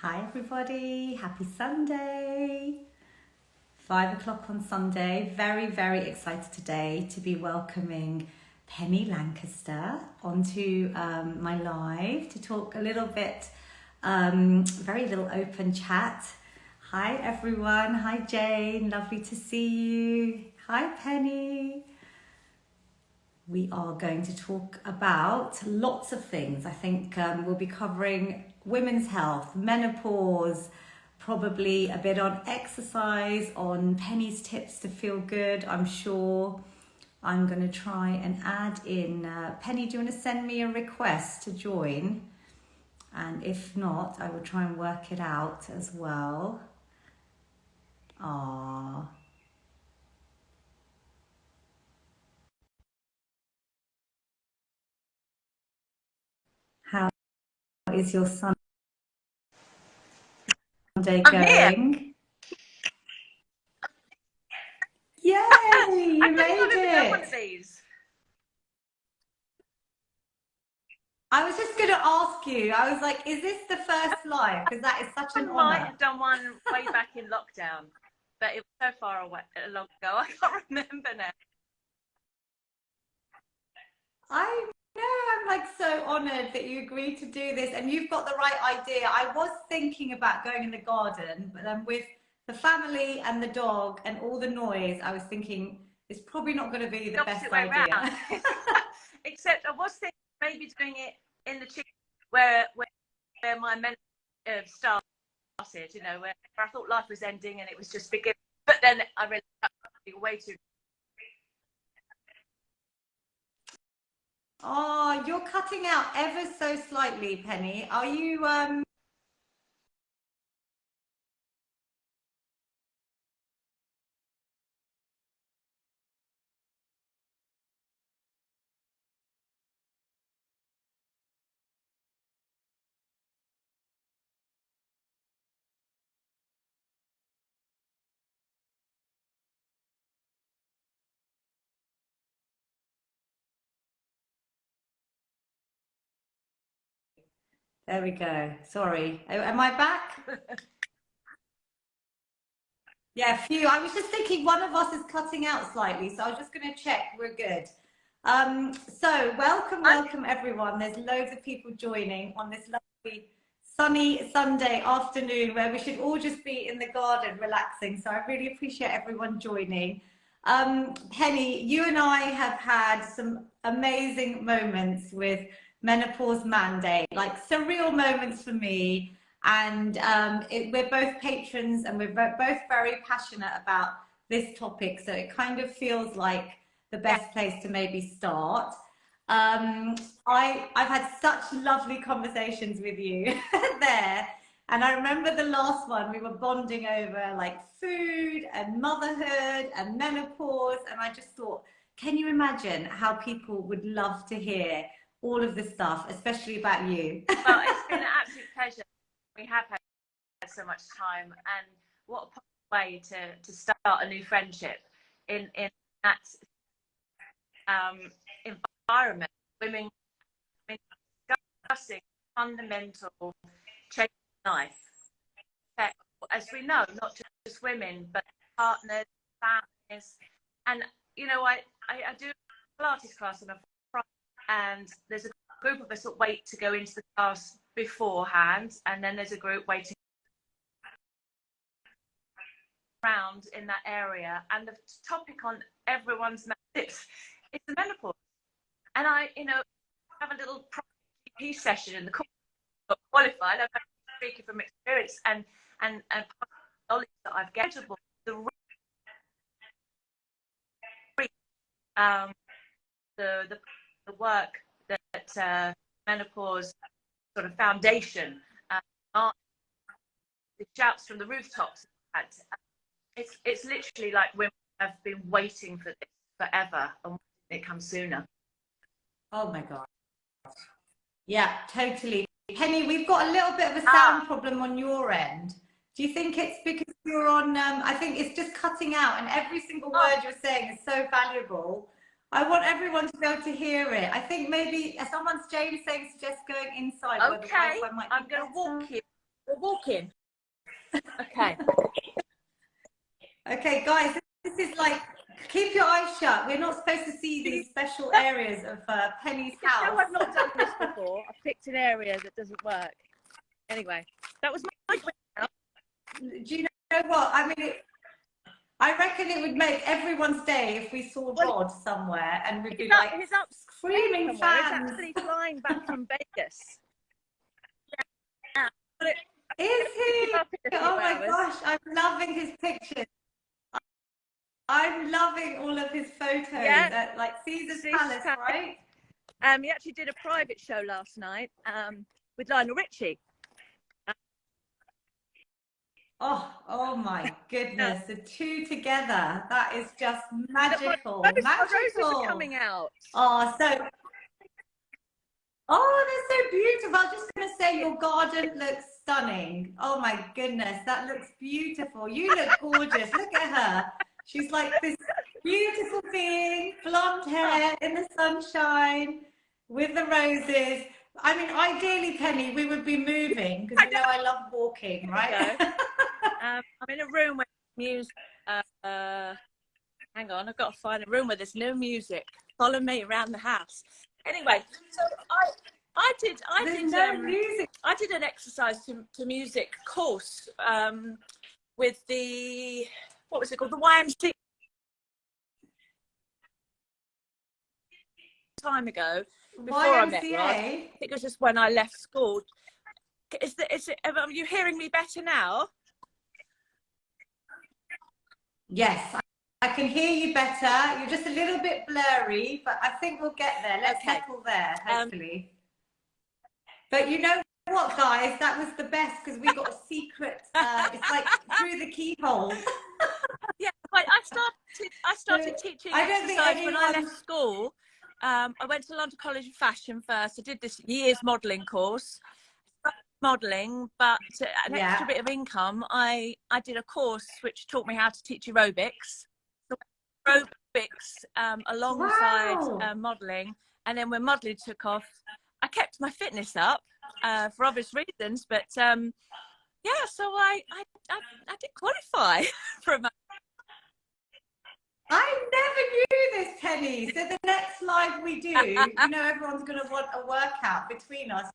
Hi everybody, happy Sunday. 5 o'clock on Sunday. Very, very excited today to be welcoming Penny Lancaster onto my live to talk a little bit, very little open chat. Hi everyone, hi Jane, lovely to see you. Hi Penny. We are going to talk about lots of things. I think we'll be covering women's health, menopause, probably a bit on exercise, on Penny's tips to feel good, I'm sure. I'm going to try and add in, Penny, do you want to send me a request to join? And if not, I will try and work it out as well. Ah. How is your Sunday I'm here. going? Yay, you I've made never done one of it. these. I was just going to ask you, I was like, is this the first live? Because that is such an I might honor. have done one way back in lockdown, but it was so far away, long ago, I can't remember now. I know, I'm like so honored that you agreed to do this and you've got the right idea. I was thinking about going in the garden, but then with the family and the dog and all the noise, I was thinking it's probably not going to be the Opposite best way round. idea. Except I was thinking maybe doing it in the chicken where my men started, where I thought life was ending and it was just beginning. But then I realized that was way too. Oh, you're cutting out ever so slightly, Penny. Are you there we go. Sorry. Am I back? Yeah, phew. I was just thinking one of us is cutting out slightly, so I was just going to check we're good. So welcome everyone. There's loads of people joining on this lovely sunny Sunday afternoon where we should all just be in the garden relaxing. So I really appreciate everyone joining. Penny, you and I have had some amazing moments with Menopause Mandate, like surreal moments for me. And we're both patrons and we're both very passionate about this topic. So it kind of feels like the best place to maybe start. Um, I've had such lovely conversations with you there. And I remember the last one, we were bonding over like food and motherhood and menopause. And I just thought, can you imagine how people would love to hear all of this stuff, especially about you? Well, it's been an absolute pleasure. We have had so much time, and what a way to start a new friendship in that environment. Women discussing fundamental change in life, as we know, not just women, but partners, families, and I do a Pilates class on a Friday, and there's a group of us that wait to go into the class beforehand, and then there's a group waiting around in that area, and the topic on everyone's lips is the menopause. And I, have a little GP session in the course, got qualified. I'm speaking from experience and knowledge that I've gained. The um, the work that menopause sort of foundation, the shouts from the rooftops. It's literally like women have been waiting for this forever, and it comes sooner. Oh my God. Yeah, totally. Penny, we've got a little bit of a sound problem on your end. Do you think it's because you're on, I think it's just cutting out and every single word you're saying is so valuable. I want everyone to be able to hear it. I think maybe Jane is saying suggest going inside where the Okay, Wi-Fi might be I'm going to walk better. you we're walking. Okay. Okay, guys, this is like, keep your eyes shut. We're not supposed to see these special areas of Penny's house. No, I've not done this before. I've picked an area that doesn't work. Anyway, that was my Do you know what? I mean, I reckon it would make everyone's day if we saw Rod somewhere and we'd be like, he's up screaming fans. He's actually flying back from Vegas. Yeah. Is he? Oh my gosh, I'm loving his pictures. I'm loving all of his photos at like Caesar's Palace, right? He actually did a private show last night with Lionel Richie. Oh my goodness, the two together. That is just magical. Roses magical. are coming out. Oh, they're so beautiful. I was just going to say your garden looks stunning. Oh my goodness, that looks beautiful. You look gorgeous. Look at her. She's like this beautiful being, blonde hair in the sunshine with the roses. I mean, ideally, Penny, we would be moving because you know I love walking, right? I'm in a room with music. Hang on, I've got to find a room where there's no music. Follow me around the house. Anyway, so I did an exercise to music course with the, what was it called, the YMCA time ago before I met Rod. I think it was just when I left school. Are you hearing me better now? Yes, I can hear you better. You're just a little bit blurry, but I think we'll get there. Let's settle there, hopefully. But you know what, guys? That was the best because we got a secret. It's like through the keyhole. Yeah, I started teaching exercise when I left school. I went to London College of Fashion first. I did this year's modelling course. Modelling, but an extra bit of income, I did a course which taught me how to teach aerobics. So aerobics alongside modelling, and then when modelling took off, I kept my fitness up for obvious reasons. But so I did qualify for a. I never knew this, Penny. So the next live we do, you know, everyone's going to want a workout between us.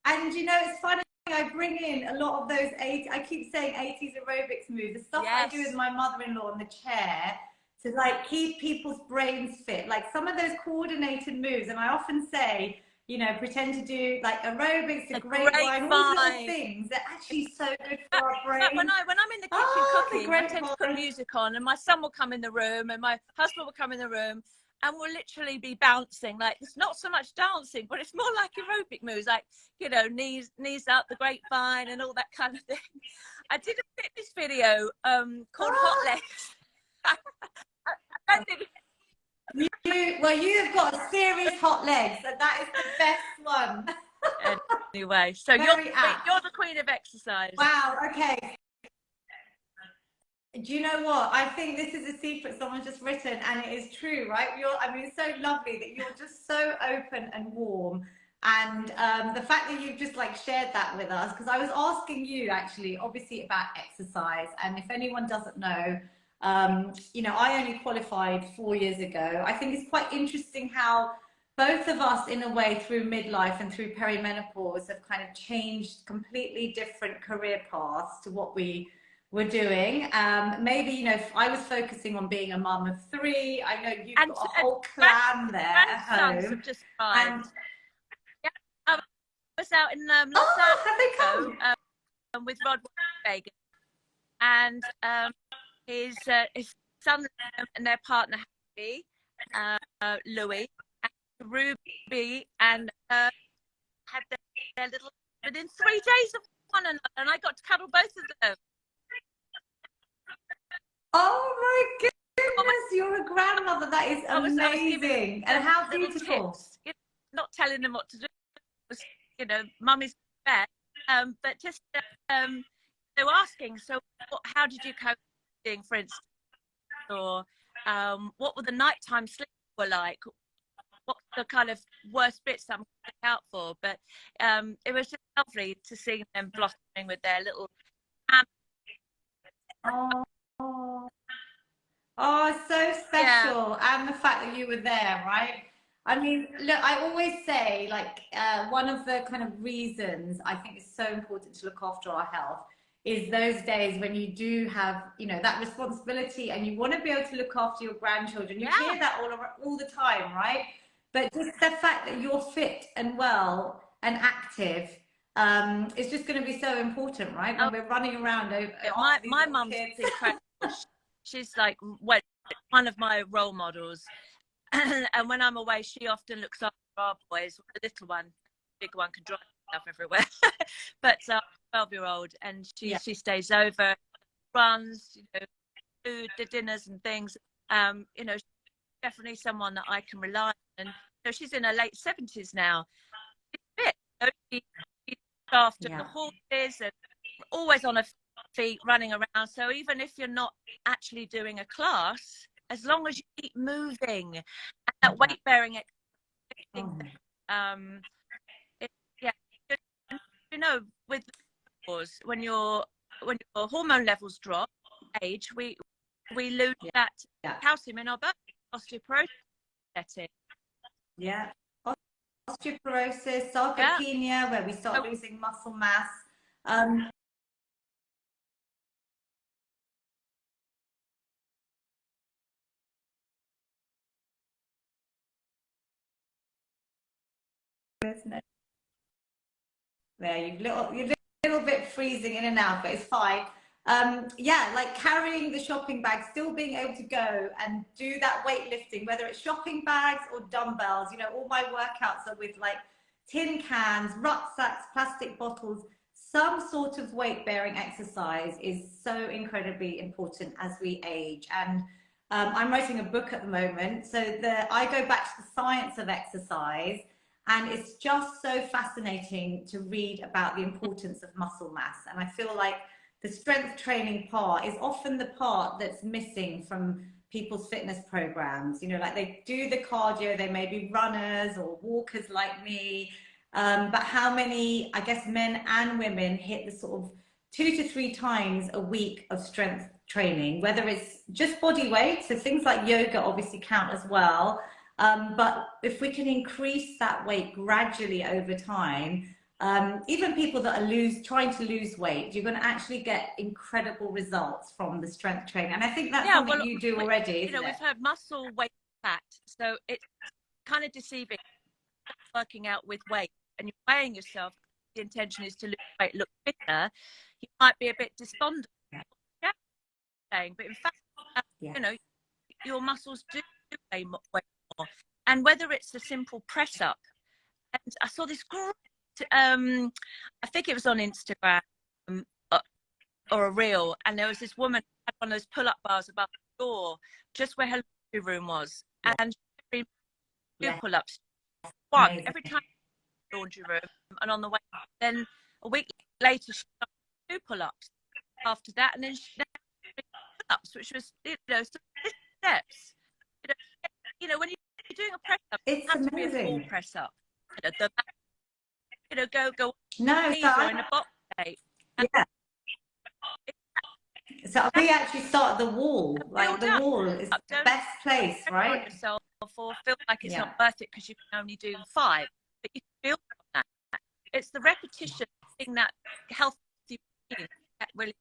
And you know, it's funny, I bring in a lot of those I keep saying 80s aerobics moves, the stuff I do with my mother-in-law in the chair to like keep people's brains fit, like some of those coordinated moves. And I often say, you know, pretend to do like aerobics, the grapevine, all these little things. They're actually so good for our brains. When I'm in the kitchen cooking, I tend to put music on, and my son will come in the room, and my husband will come in the room, and we'll literally be bouncing. Like, it's not so much dancing, but it's more like aerobic moves, like, you know, knees up, the grapevine, and all that kind of thing. I did a fitness video called Hot Legs. You've got serious hot legs, and that is the best one. Anyway, so you're the queen of exercise. Wow. Okay. Do you know what? I think this is a secret someone's just written, and it is true, right? I mean, it's so lovely that you're just so open and warm, and the fact that you've just like shared that with us, because I was asking you actually, obviously, about exercise, and if anyone doesn't know. You know, I only qualified 4 years ago. I think it's quite interesting how both of us, in a way, through midlife and through perimenopause, have kind of changed completely different career paths to what we were doing. Maybe, you know, if I was focusing on being a mum of 3. I know you've got a whole clan there at home. Have just and I was out in Lancaster with Rod Vegas, and his son and their partner Louis, and Ruby, and had their little within 3 days of one another, and I got to cuddle both of them. Oh my goodness, you're a grandmother. That is amazing. And how beautiful. Tips, you know, not telling them what to do, you know, mummy's best, but just they were asking, so how did you cope, for instance, or what were the nighttime sleep were like? what's the kind of worst bits that I'm looking out for. But it was just lovely to see them blossoming with their little Oh, oh, so yeah. special. And the fact that you were there, right? I mean, look, I always say, like, one of the kind of reasons I think it's so important to look after our health is those days when you do have, you know, that responsibility and you want to be able to look after your grandchildren. You hear that all the time, right? But just the fact that you're fit and well and active is just going to be so important, right? When we're running around over after these My little mum's kids. incredible. She's like one of my role models. And when I'm away, she often looks after our boys. The little one, the big one can drive herself everywhere. But 12-year-old, and she stays over, runs, you know, food, the dinners and things. You know, she's definitely someone that I can rely on. And you know, she's in her late 70s now. She's fit. You know, she looks after the horses and always on her feet, running around. So even if you're not actually doing a class, as long as you keep moving, and that weight bearing yeah, you know, with when your hormone levels drop, age, we lose that calcium in our body, osteoporosis setting. Yeah, osteoporosis, sarcopenia, where we start losing muscle mass. There, you're a little bit freezing in and out, but it's fine. Yeah, like carrying the shopping bag, still being able to go and do that weightlifting, whether it's shopping bags or dumbbells. You know, all my workouts are with like tin cans, rucksacks, plastic bottles. Some sort of weight bearing exercise is so incredibly important as we age. And I'm writing a book at the moment, so I go back to the science of exercise. And it's just so fascinating to read about the importance of muscle mass. And I feel like the strength training part is often the part that's missing from people's fitness programs. You know, like they do the cardio, they may be runners or walkers like me. But how many, I guess, men and women hit the sort of 2 to 3 times a week of strength training, whether it's just body weight, so things like yoga obviously count as well. But if we can increase that weight gradually over time, even people that are trying to lose weight, you're going to actually get incredible results from the strength training. And I think that's something you do already, isn't it? We've heard muscle, weight, fat. So it's kind of deceiving working out with weight and you're weighing yourself. The intention is to lose weight, look fitter. You might be a bit despondent. But in fact, you know, your muscles do weigh more. And whether it's a simple press up, and I saw this great, I think it was on Instagram or a reel, and there was this woman who had one of those pull-up bars above the door, just where her laundry room was, and she did 2 pull-ups, one every time in the laundry room, and on the way. Then a week later, she did 2 pull-ups after that, and then she did pull-ups, which was, you know, steps. You know, when you're doing a press up, it has to be a full press up. You know, go no, or in a box state. Yeah. So we actually start at the wall. Like the wall is the best place, right? Yourself or feel like it's not worth it because you can only do 5, but you feel that. It's the repetition, thing that healthy that really.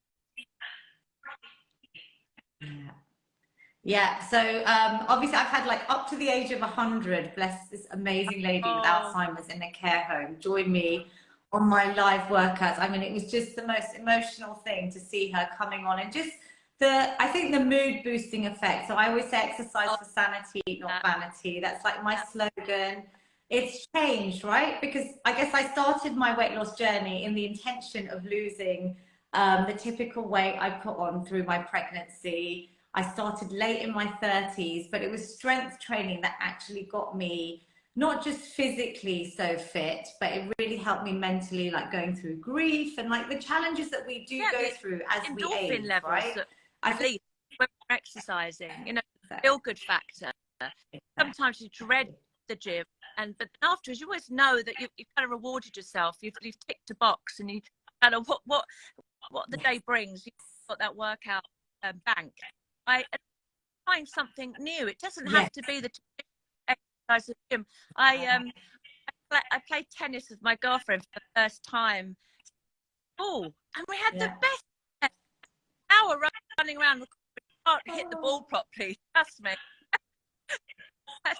Yeah, so obviously I've had like up to the age of 100, bless this amazing lady with Alzheimer's in a care home, join me on my live workouts. I mean, it was just the most emotional thing to see her coming on and just I think the mood boosting effect. So I always say exercise for sanity, not vanity. That's like my slogan. It's changed, right? Because I guess I started my weight loss journey in the intention of losing the typical weight I put on through my pregnancy. I started late in my 30s, but it was strength training that actually got me not just physically so fit, but it really helped me mentally, like going through grief and like the challenges that we do go through as we age, levels, right? At least when we're exercising, you know, feel good factor. Sometimes you dread the gym, but afterwards you always know that you've kind of rewarded yourself. You've ticked a box, and you kind of what the day brings. You've got that workout bank. I find something new. It doesn't have Yes. to be the exercise at the gym. I played tennis with my girlfriend for the first time. Oh, and we had the best hour running around the court. Can't hit the ball properly. Trust me. That's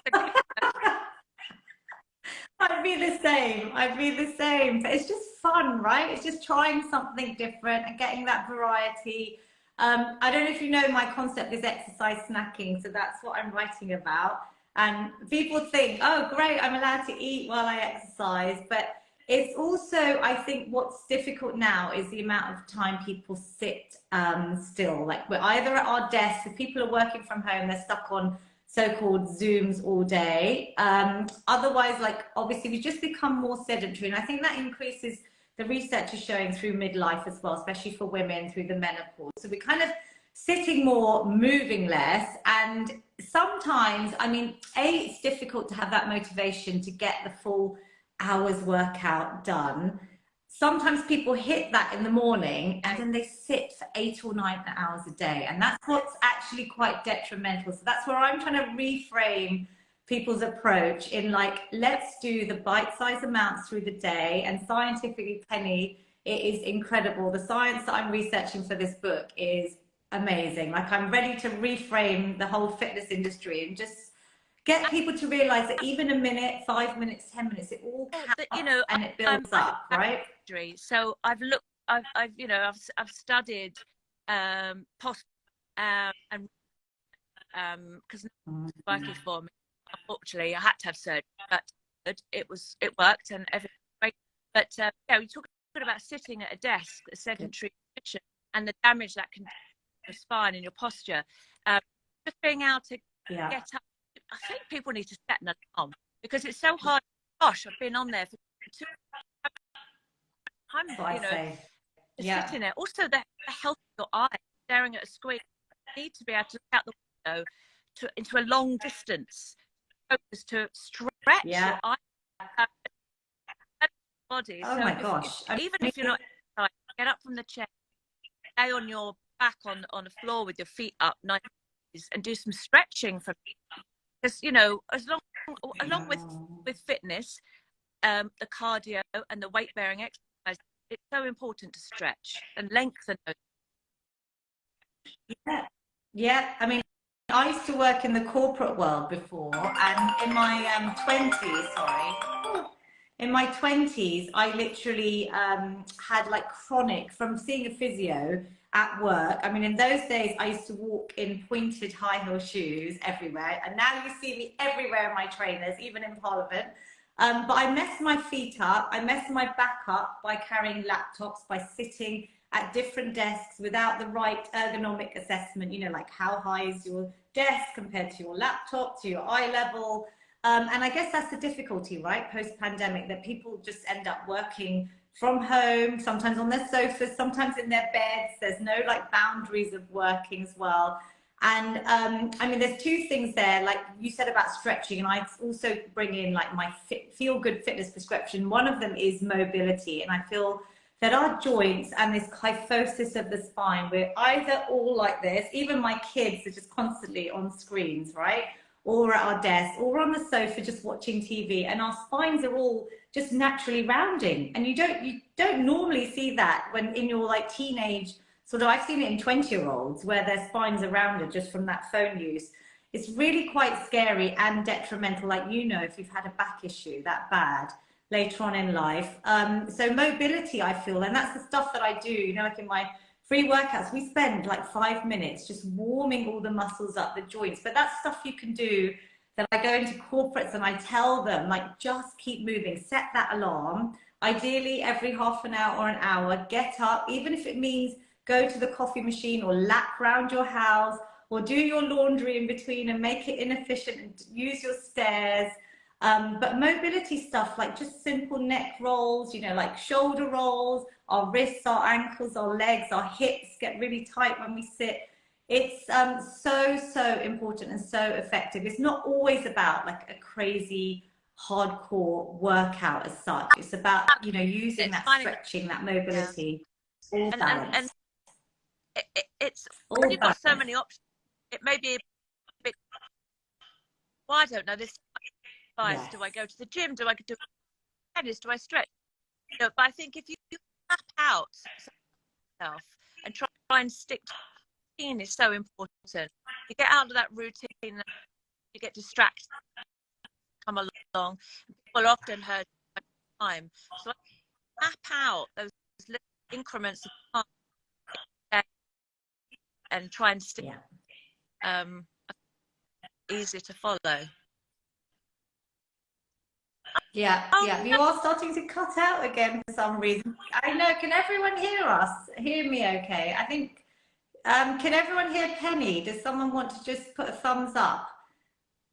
I'd be the same. I'd be the same. But it's just fun, right? It's just trying something different and getting that variety. I don't know if you know, my concept is exercise snacking, so that's what I'm writing about. And people think, oh, great, I'm allowed to eat while I exercise. But it's also, I think, what's difficult now is the amount of time people sit still. Like, we're either at our desks, if people are working from home, they're stuck on so-called Zooms all day. Otherwise, like, obviously we just become more sedentary, and I think that increases, the research is showing, through midlife as well, especially for women through the menopause. So we're kind of sitting more, moving less, and sometimes, I mean, it's difficult to have that motivation to get the full hour's workout done. Sometimes people hit that in the morning and then they sit for 8 or 9 hours a day. And that's what's actually quite detrimental. So that's where I'm trying to reframe people's approach in, like, let's do the bite-sized amounts through the day. And scientifically, Penny, it is incredible. The science that I'm researching for this book is amazing. Like, I'm ready to reframe the whole fitness industry and just get people to realize that even a minute, 5 minutes, 10 minutes, it all counts, and it builds up, right? So I've studied post and because it's working for me. Unfortunately, I had to have surgery, but it worked and everything was great. But yeah, we talk about sitting at a desk, a sedentary position, and the damage that can do to your spine and your posture. Just being able to get up. I think people need to set an alarm, because it's so hard. Gosh, I've been on there for 2 times, just sitting there. Also, the health of your eyes, staring at a screen. You need to be able to look out the window into a long distance, focus to stretch your eyes, body. Oh, so my gosh. Even if you're not exercising, get up from the chair, lay on your back on the floor with your feet up, nice, and do some stretching for. Because, along with fitness, the cardio and the weight bearing exercise, it's so important to stretch and lengthen. I mean, I used to work in the corporate world before, and in my 20s, I literally had, like, chronic, from seeing a physio at work. I mean, in those days, I used to walk in pointed high heel shoes everywhere. And now you see me everywhere in my trainers, even in Parliament. But I messed my feet up. I messed my back up by carrying laptops, by sitting at different desks without the right ergonomic assessment, like how high is your desk compared to your laptop, to your eye level. And I guess that's the difficulty, right, post-pandemic, that people just end up working from home, sometimes on their sofas, sometimes in their beds. There's no, like, boundaries of working as well. And I mean, there's two things there, like you said about stretching, and I also bring in, like, my feel-good fitness prescription. One of them is mobility, and I feel that our joints and this kyphosis of the spine, we're either all like this, even my kids are just constantly on screens, right? Or at our desk, or on the sofa just watching TV, and our spines are all just naturally rounding. And you don't normally see that when in your, like, teenage sort of, I've seen it in 20-year-olds where their spines are rounded just from that phone use. It's really quite scary and detrimental, like, if you've had a back issue that bad later on in life. So mobility, I feel, and that's the stuff that I do, like in my free workouts, we spend like 5 minutes just warming all the muscles up, the joints. But that's stuff you can do, that I go into corporates and I tell them, like, just keep moving, set that alarm, ideally every half an hour or an hour, get up, even if it means go to the coffee machine or lap round your house, or do your laundry in between and make it inefficient and use your stairs. But mobility stuff, like just simple neck rolls, like shoulder rolls, our wrists, our ankles, our legs, our hips get really tight when we sit. It's so important and so effective. It's not always about like a crazy hardcore workout as such. It's about, you know, using It's that finding that, stretching, that yeah, mobility, all and balanced, it's when all you've got so balanced. many options, it may be a bit, well, I don't know, this advice, Yes. do I go to the gym, do I do tennis, do I stretch? No, but I think if you map out yourself and try and stick to routine is so important. You get out of that routine, you get distracted, come along. People often hurt time. So I map out those little increments of time and try and stick Yeah. easier to follow. Yeah, Oh, yeah. You are starting to cut out again for some reason. I know. Can everyone hear us? Hear me okay? I think, can everyone hear Penny? Does someone want to just put a thumbs up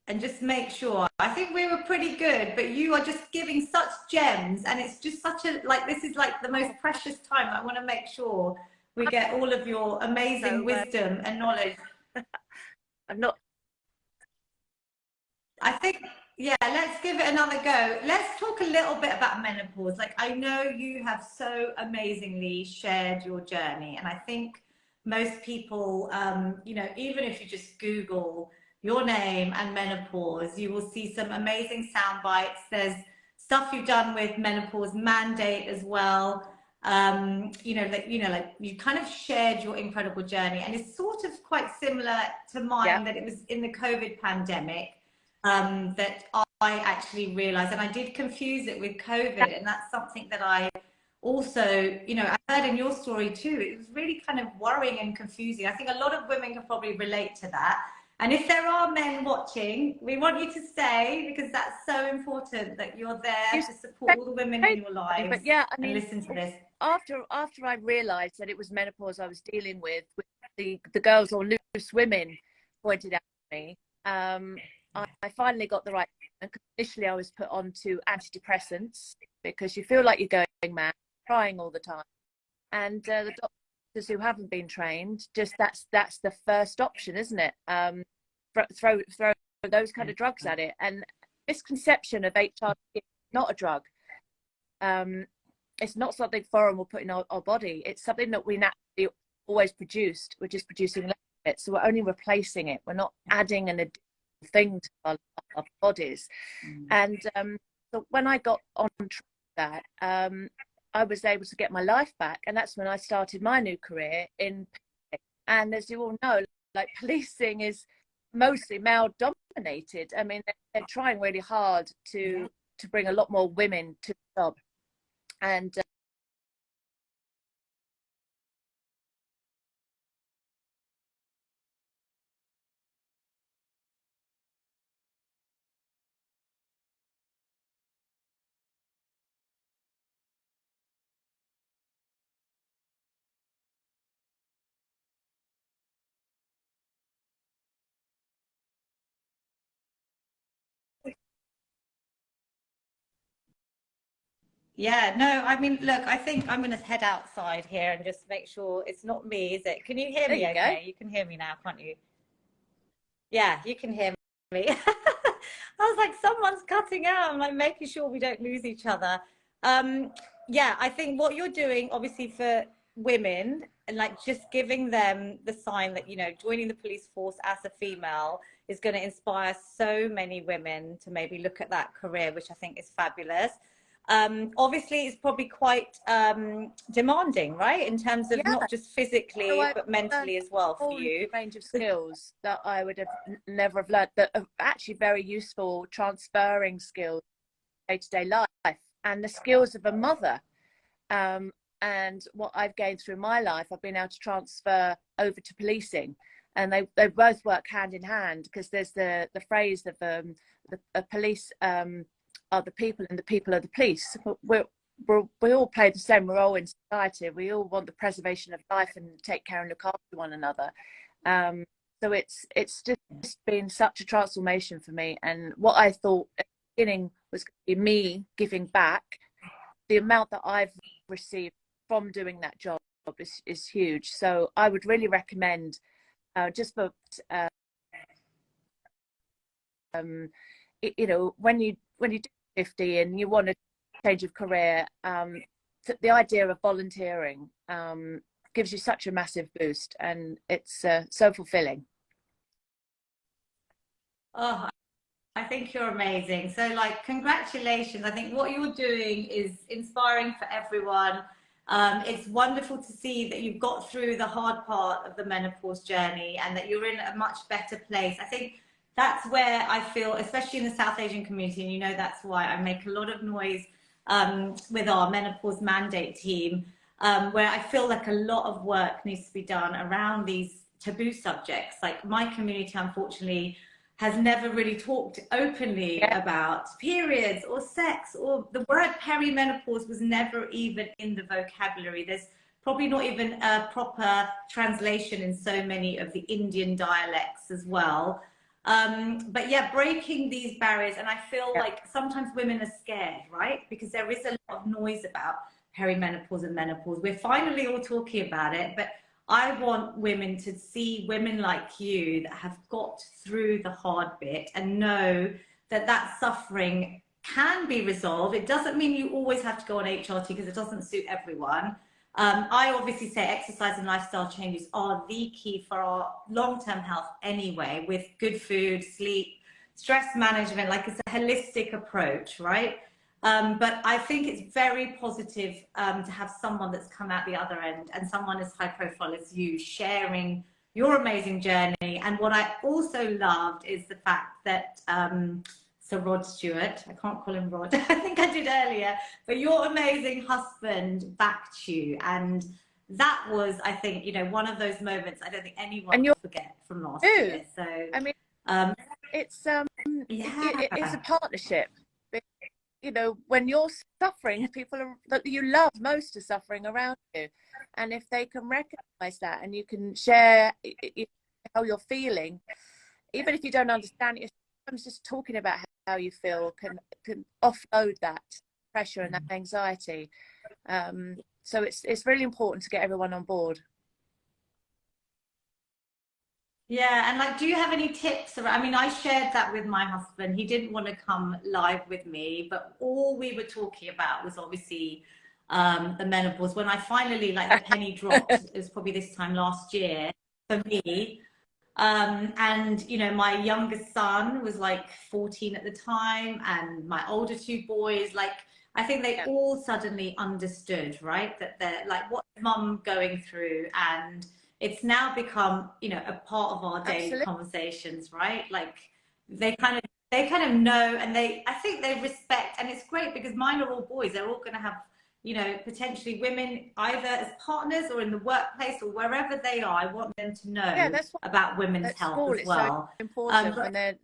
and just make sure? I think we were pretty good, but you are just giving such gems, and it's just such a, like, this is like the most precious time. I want to make sure we get all of your amazing so wisdom and knowledge. I'm not. I think, yeah, let's give it another go. Let's talk a little bit about menopause. Like, I know you have so amazingly shared your journey, and I think most people, you know, even if you just Google your name and menopause, you will see some amazing sound bites. There's stuff you've done with menopause mandate as well. Like you kind of shared your incredible journey, and it's sort of quite similar to Yeah. mine, that it was in the COVID pandemic that I actually realized, and I did confuse it with COVID, and that's something that I also, you know, I heard in your story too. It was really kind of worrying and confusing. I think a lot of women can probably relate to that. And if there are men watching, we want you to stay, because that's so important that you're there You to support all the women in your say, lives but yeah, I and mean, listen to this. after I realised that it was menopause I was dealing with the girls or loose women pointed out to me, I finally got the right. Initially, I was put on to antidepressants because you feel like you're going mad, crying all the time, and the doctors who haven't been trained, just that's the first option, isn't it? Throw those kind of drugs at it, and misconception of HRT is not a drug. It's not something foreign we'll put in our body. It's something that we naturally always produced. We're just producing less of it, so we're only replacing it. We're not adding an additional thing to our bodies. And so when I got on that, I was able to get my life back, and that's when I started my new career in policing. And as you all know, like, policing is mostly male dominated. I mean, they're trying really hard to bring a lot more women to the job. And Yeah, no, I mean, look, I think I'm going to head outside here and just make sure it's not me, is it? Can you hear there me you go. okay? You can hear me now, can't you? Yeah, you can hear me. I was like, someone's cutting out. I'm like making sure we don't lose each other. Um, yeah, I think what you're doing, obviously, for women, and like just giving them the sign that, you know, joining the police force as a female is going to inspire so many women to maybe look at that career, which I think is fabulous. Obviously, it's probably quite demanding, right? In terms of Yeah. not just So physically, I but learned mentally as well a for whole new you. range of skills that I would have never have learned, that are actually very useful transferring skills day-to-day life, and the skills of a mother. And what I've gained through my life, I've been able to transfer over to policing, and they both work hand in hand, because there's the phrase of the police are the people and the people are the police. We all play the same role in society. We all want the preservation of life and take care and look after one another. So it's just been such a transformation for me. And what I thought at the beginning was going to be me giving back, the amount that I've received from doing that job is huge. So I would really recommend just for you know, when you do 50 and you want a change of career, the idea of volunteering gives you such a massive boost, and it's so fulfilling. Oh, I think you're amazing. So, like, congratulations. I think what you're doing is inspiring for everyone. It's wonderful to see that you've got through the hard part of the menopause journey and that you're in a much better place. I think that's where I feel, especially in the South Asian community, and you know that's why I make a lot of noise with our menopause mandate team, where I feel like a lot of work needs to be done around these taboo subjects. Like my community, unfortunately, has never really talked openly about periods or sex, or the word perimenopause was never even in the vocabulary. There's probably not even a proper translation in so many of the Indian dialects as well. But yeah, breaking these barriers, and I feel like sometimes women are scared, right? Because there is a lot of noise about perimenopause and menopause. We're finally all talking about it, but I want women to see women like you that have got through the hard bit and know that that suffering can be resolved. It doesn't mean you always have to go on HRT because it doesn't suit everyone. I obviously say exercise and lifestyle changes are the key for our long-term health anyway, with good food, sleep, stress management, like it's a holistic approach, right? But I think it's very positive to have someone that's come out the other end and someone as high profile as you sharing your amazing journey. And what I also loved is the fact that Sir Rod Stewart, I can't call him Rod, I think I did earlier, but your amazing husband backed you. And that was, I think, you know, one of those moments I don't think anyone will forget from last year. So, I mean, it's it's a partnership. You know, when you're suffering, people that you love most are suffering around you, and if they can recognize that and you can share how you're feeling, even if you don't understand it, sometimes just talking about how you feel can offload that pressure and that anxiety. So it's really important to get everyone on board. Yeah, and like, do you have any tips? I mean, I shared that with my husband. He didn't want to come live with me, but all we were talking about was obviously the menopause. When I finally, like, the penny dropped, it was probably this time last year for me. And, you know, my youngest son was like 14 at the time, and my older two boys, like, I think they all suddenly understood, right? That they're like, what's mum going through? And it's now become, you know, a part of our daily conversations, right? Like they kind of know, and I think they respect, and it's great because mine are all boys. They're all going to have, you know, potentially women either as partners or in the workplace or wherever they are. I want them to know about women's health as well. It's so important when they're,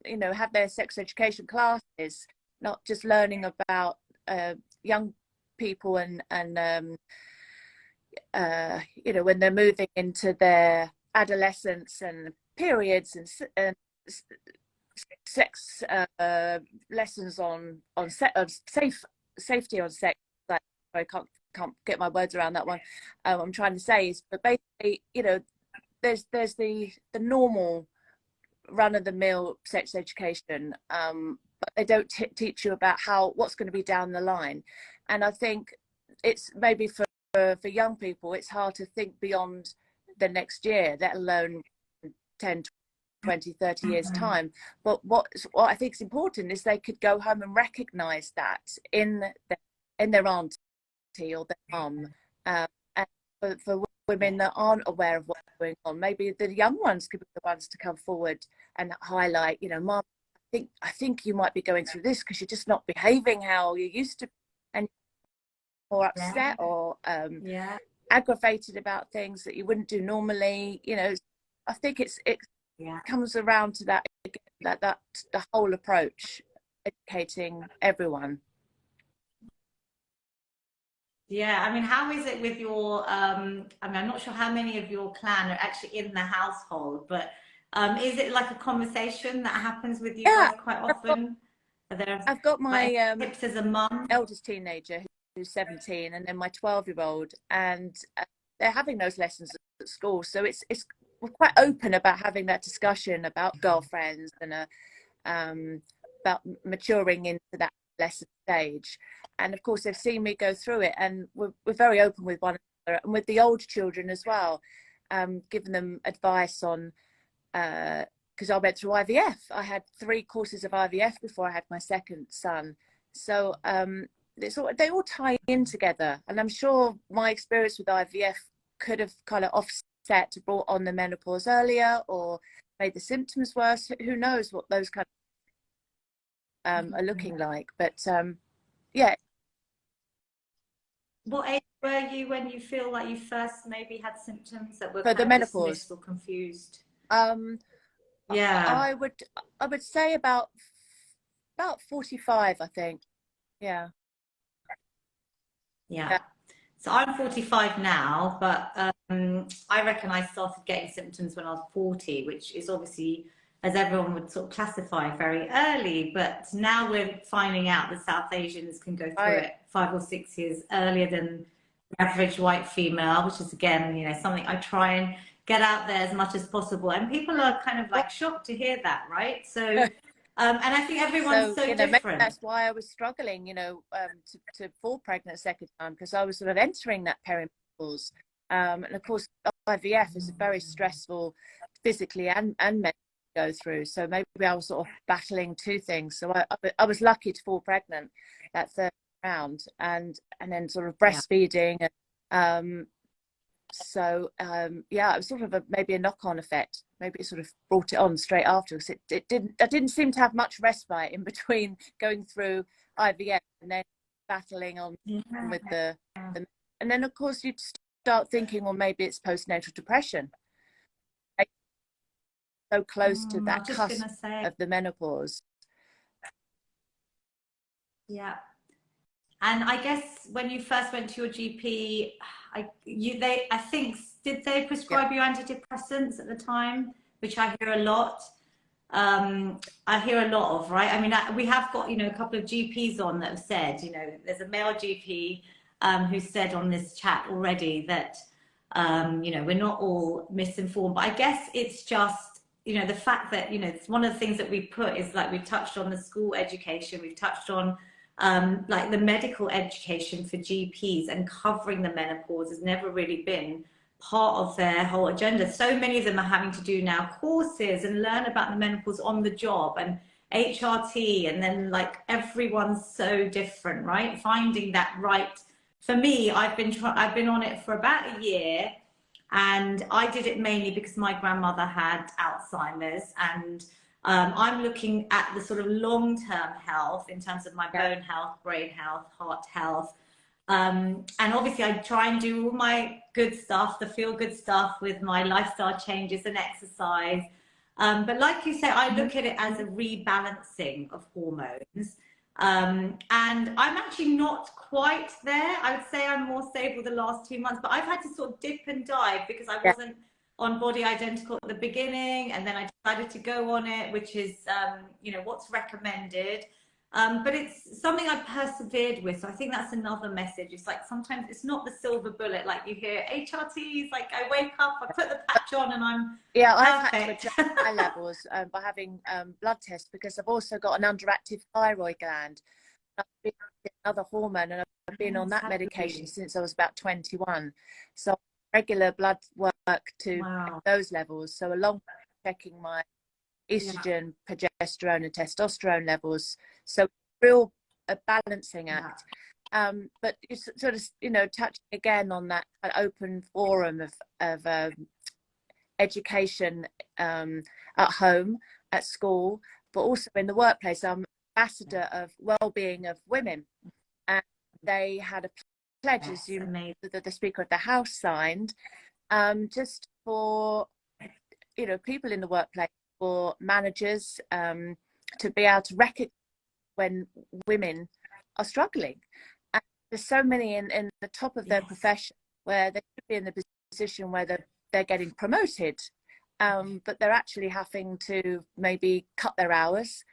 you know, have their sex education classes, not just learning about young people and you know, when they're moving into their adolescence and periods and sex lessons on safety on sex. Like, I can't get my words around that one. I'm trying to say is, but basically, you know, there's the normal run-of-the-mill sex education, but they don't teach you about what's going to be down the line. And I think it's maybe for young people, it's hard to think beyond the next year, let alone 10, 20, 30 years time. But what I think is important is they could go home and recognize that in their auntie or their mum. And for women that aren't aware of what's going on, maybe the young ones could be the ones to come forward and highlight, you know, Mum, I think you might be going through this because you're just not behaving how you used to, and or upset or aggravated about things that you wouldn't do normally. You know, I think it comes around to that the whole approach, educating everyone. Yeah, I mean, how is it with your I mean, I'm not sure how many of your clan are actually in the household, but is it like a conversation that happens with you guys quite often? I've got my tips as a mum, eldest teenager who's 17, and then my 12-year-old, and they're having those lessons at school. So it's we're quite open about having that discussion about girlfriends and about maturing into that lesser stage. And of course, they've seen me go through it, and we're very open with one another and with the older children as well, giving them advice on, because I went through IVF. I had 3 courses of IVF before I had my second son. So they all tie in together. And I'm sure my experience with IVF could have kind of offset, brought on the menopause earlier, or made the symptoms worse. Who knows what those kind of are looking like. But yeah. What age were you when you feel like you first maybe had symptoms that were For kind the of menopause, dismissed or confused? I Yeah. would say about 45, I think. Yeah. Yeah. Yeah. So I'm 45 now, but I reckon I started getting symptoms when I was 40, which is obviously, as everyone would sort of classify, very early. But now we're finding out that South Asians can go through Right. it 5 or 6 years earlier than the average white female, which is again, something I try and get out there as much as possible. And people are kind of like shocked to hear that, right? So, and I think everyone's So, so maybe different. that's why I was struggling, to fall pregnant a second time, because I was sort of entering that perimenopause. And of course, IVF is a very stressful, physically and mentally to go through. So maybe I was sort of battling 2 things. So I was lucky to fall pregnant that third round, and then sort of Yeah. breastfeeding. Yeah, it was sort of maybe a knock-on effect. Maybe it sort of brought it on straight after, because I didn't seem to have much respite in between going through IVF and then battling on Yeah. with and then of course you'd start thinking, well, maybe it's postnatal depression. Like, so close to I that was just cusp gonna say, of the menopause. yeah. And I guess when you first went to your GP, I think, did they Yeah. prescribe you antidepressants at the time, which I hear a lot. I hear a lot of, right? I mean, we have got, a couple of GPs on that have said, there's a male GP who said on this chat already that, we're not all misinformed. But I guess it's just, the fact that, it's one of the things that we put is like we've touched on the school education, we've touched on like the medical education for GPs, and covering the menopause has never really been part of their whole agenda. So many of them are having to do now courses and learn about the menopause on the job and HRT, and then like everyone's so different, right? Finding that right. For me, I've been on it for about a year, and I did it mainly because my grandmother had Alzheimer's, and I'm looking at the sort of long-term health in terms of my bone health, brain health, heart health. And obviously I try and do all my good stuff, the feel good stuff, with my lifestyle changes and exercise. But like you say, I look at it as a rebalancing of hormones. And I'm actually not quite there. I would say I'm more stable the last 2 months, but I've had to sort of dip and dive because I Yeah. wasn't on Body Identical at the beginning, and then I decided to go on it, which is, what's recommended. But it's something I persevered with. So I think that's another message. It's like sometimes it's not the silver bullet. Like you hear HRTs, like I wake up, I put the patch on, and I'm Yeah, I've had to perfect. adjust my levels by having blood tests, because I've also got an underactive thyroid gland. I've been on another hormone, and I've been on that medication Sadly. since I was about 21. So regular blood work to check Wow. those levels. So along with checking my Yeah. estrogen, progesterone, and testosterone levels. So real a balancing Yeah. act. But it's sort of, touching again on that open forum of education, at home, at school, but also in the workplace. I'm ambassador of well-being of women, and they had a pledge, as Yes, amazing. the speaker of the house signed, just for people in the workplace, for managers, to be able to recognize when women are struggling. And there's so many in the top of their Yes. profession where they could be in the position where they're getting promoted, but they're actually having to maybe cut their hours,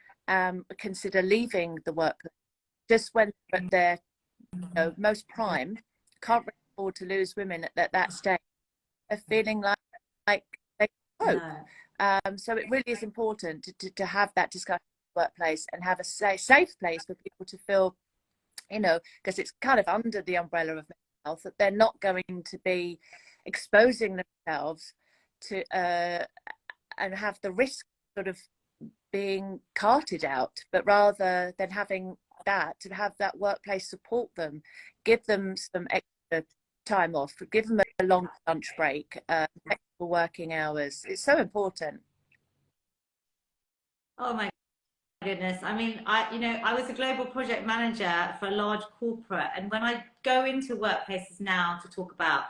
consider leaving the workplace just when they're most prime. Can't really afford to lose women at that stage. They're feeling like they cope. So it really is important to have that discussion in the workplace and have a safe place for people to feel, you know, because it's kind of under the umbrella of mental health, that they're not going to be exposing themselves to and have the risk sort of being carted out, but rather than having that, to have that workplace support them, give them some extra time off, give them a long lunch break, flexible working hours. It's so important. Oh my goodness. I mean, I was a global project manager for a large corporate, and when I go into workplaces now to talk about,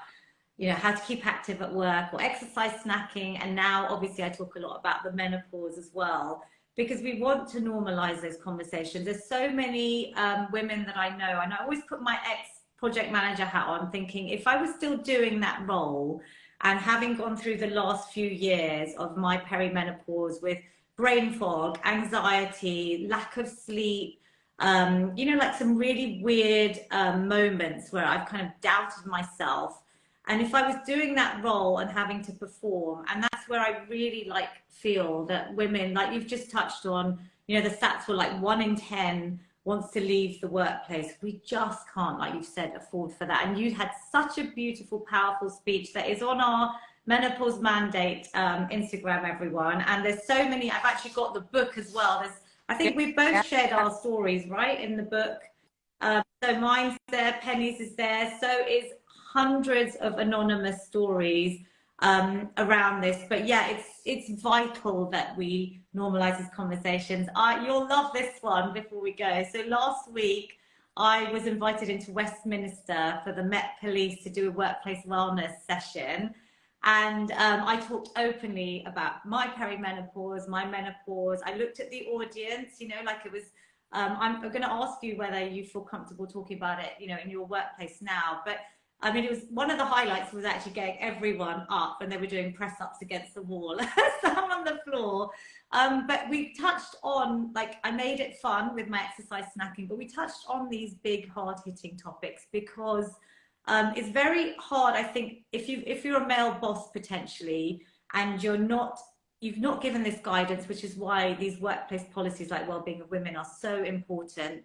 how to keep active at work or exercise snacking, and now obviously I talk a lot about the menopause as well, because we want to normalize those conversations. There's so many women that I know, and I always put my ex-project manager hat on, thinking if I was still doing that role and having gone through the last few years of my perimenopause with brain fog, anxiety, lack of sleep, like some really weird moments where I've kind of doubted myself. And if I was doing that role and having to perform, and that's where I really feel that women, like you've just touched on, the stats were like 1 in 10 wants to leave the workplace. We just can't, like you've said, afford for that. And you had such a beautiful, powerful speech that is on our Menopause Mandate Instagram, everyone. And there's so many. I've actually got the book as well. I think we've both shared our stories, right, in the book. So mine's there, Penny's is there, so is hundreds of anonymous stories around this. But yeah, it's vital that we normalize these conversations. You'll love this one before we go. So last week I was invited into Westminster for the Met Police to do a workplace wellness session. And I talked openly about my perimenopause, my menopause. I looked at the audience, it was, I'm going to ask you whether you feel comfortable talking about it, in your workplace now. But I mean, it was one of the highlights was actually getting everyone up, and they were doing press ups against the wall, some on the floor. But we touched on, I made it fun with my exercise snacking, but we touched on these big, hard hitting topics because it's very hard, I think, if you're a male boss potentially, and you've not given this guidance, which is why these workplace policies like well-being of women are so important.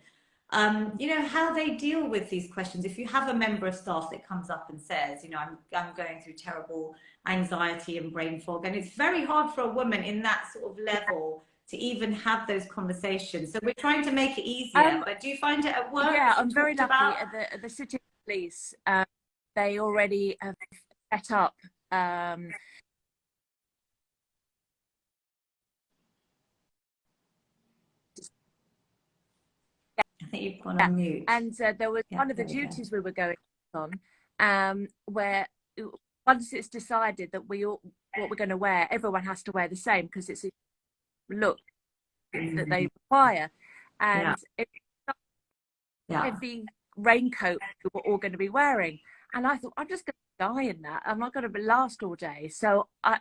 How they deal with these questions. If you have a member of staff that comes up and says, I'm going through terrible anxiety and brain fog, and it's very hard for a woman in that sort of level to even have those conversations. So we're trying to make it easier. But do you find it at work? Yeah, I'm very lucky at the city police. They already have set up I think you've gone on mute. And there was one of the duties we were going on, where once it's decided that what we're going to wear, everyone has to wear the same because it's a look that they require. And it's heavy raincoat we're all going to be wearing. And I thought, I'm just going to die in that. I'm not going to last all day. So I was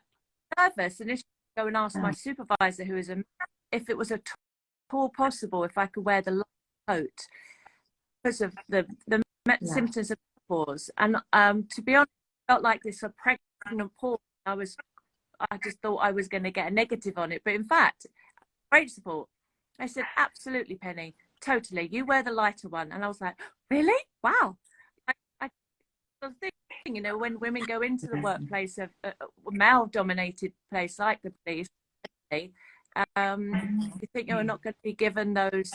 nervous initially to go and ask my supervisor, who is if it was at all possible, if I could wear the light coat because of the symptoms of menopause. And to be honest, I felt like this a pregnant pause. I just thought I was going to get a negative on it. But in fact, great support. I said, absolutely, Penny, totally. You wear the lighter one. And I was like, really? Wow. I was thinking, when women go into the workplace of a male-dominated place like the police, you think you're not going to be given those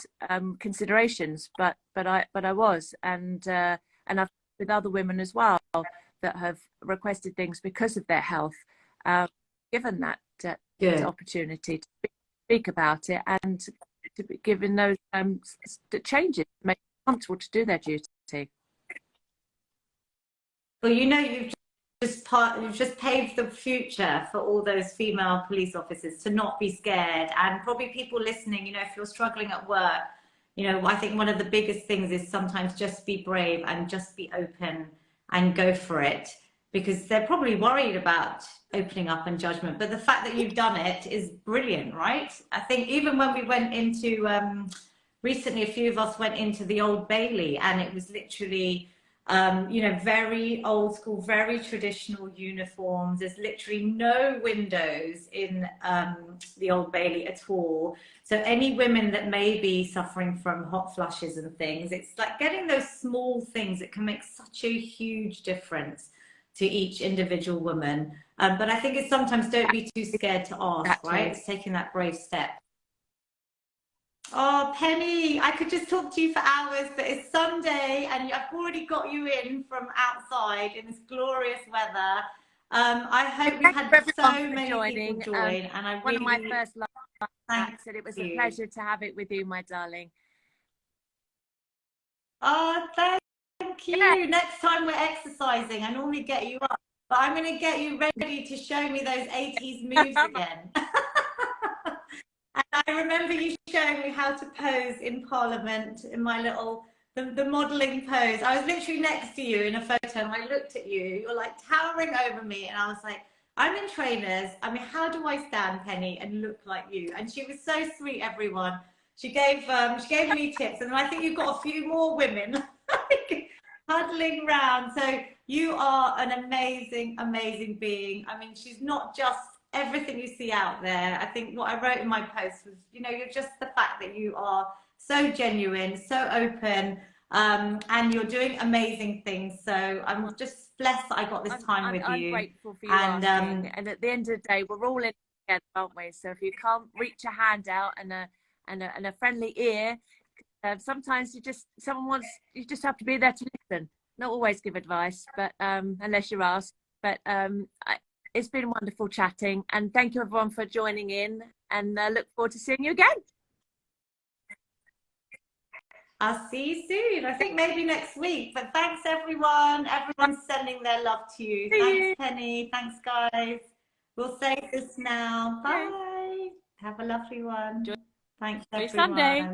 considerations, but I was, and I've with other women as well that have requested things because of their health, given that opportunity to speak about it and to be given those changes to make them comfortable to do their duty. Well, you've just paved the future for all those female police officers to not be scared, and probably people listening, if you're struggling at work, I think one of the biggest things is sometimes just be brave and just be open and go for it, because they're probably worried about opening up and judgment. But the fact that you've done it is brilliant, right? I think even when we went into recently, a few of us went into the Old Bailey, and it was literally you know, very old school, very traditional uniforms. There's literally no windows in the Old Bailey at all. So any women that may be suffering from hot flushes and things, it's like getting those small things that can make such a huge difference to each individual woman. But I think it's sometimes don't be too scared to ask, right? It's taking that brave step. Oh, Penny, I could just talk to you for hours, but it's Sunday and I've already got you in from outside in this glorious weather. I hope we've had so many people join, and I one really, of my first live thank and it was you. a pleasure to have it with you, my darling. Oh, thank you. Yeah. Next time we're exercising, I normally get you up, but I'm going to get you ready to show me those 80s moves again. And I remember you showing me how to pose in Parliament in my little, the modelling pose. I was literally next to you in a photo and I looked at you. You were like towering over me and I was like, I'm in trainers. I mean, how do I stand, Penny, and look like you? And she was so sweet, everyone. She gave me tips, and I think you've got a few more women huddling round. So you are an amazing, amazing being. I mean, she's not just everything you see out there. I think what I wrote in my post was, you know, you're just the fact that you are so genuine, so open, and you're doing amazing things. So I'm just blessed that I got this time with you. I'm grateful for you asking. And at the end of the day, we're all in together, aren't we? So if you can't reach a hand out and a friendly ear, sometimes you just have to be there to listen. Not always give advice, but unless you're asked. But it's been wonderful chatting, and thank you everyone for joining in, and look forward to seeing you again. I'll see you soon. I think maybe next week. But thanks everyone. Everyone's sending their love to you. Thanks, Penny. Thanks, guys. We'll save this now. Bye. Have a lovely one. Thanks, everyone. Sunday.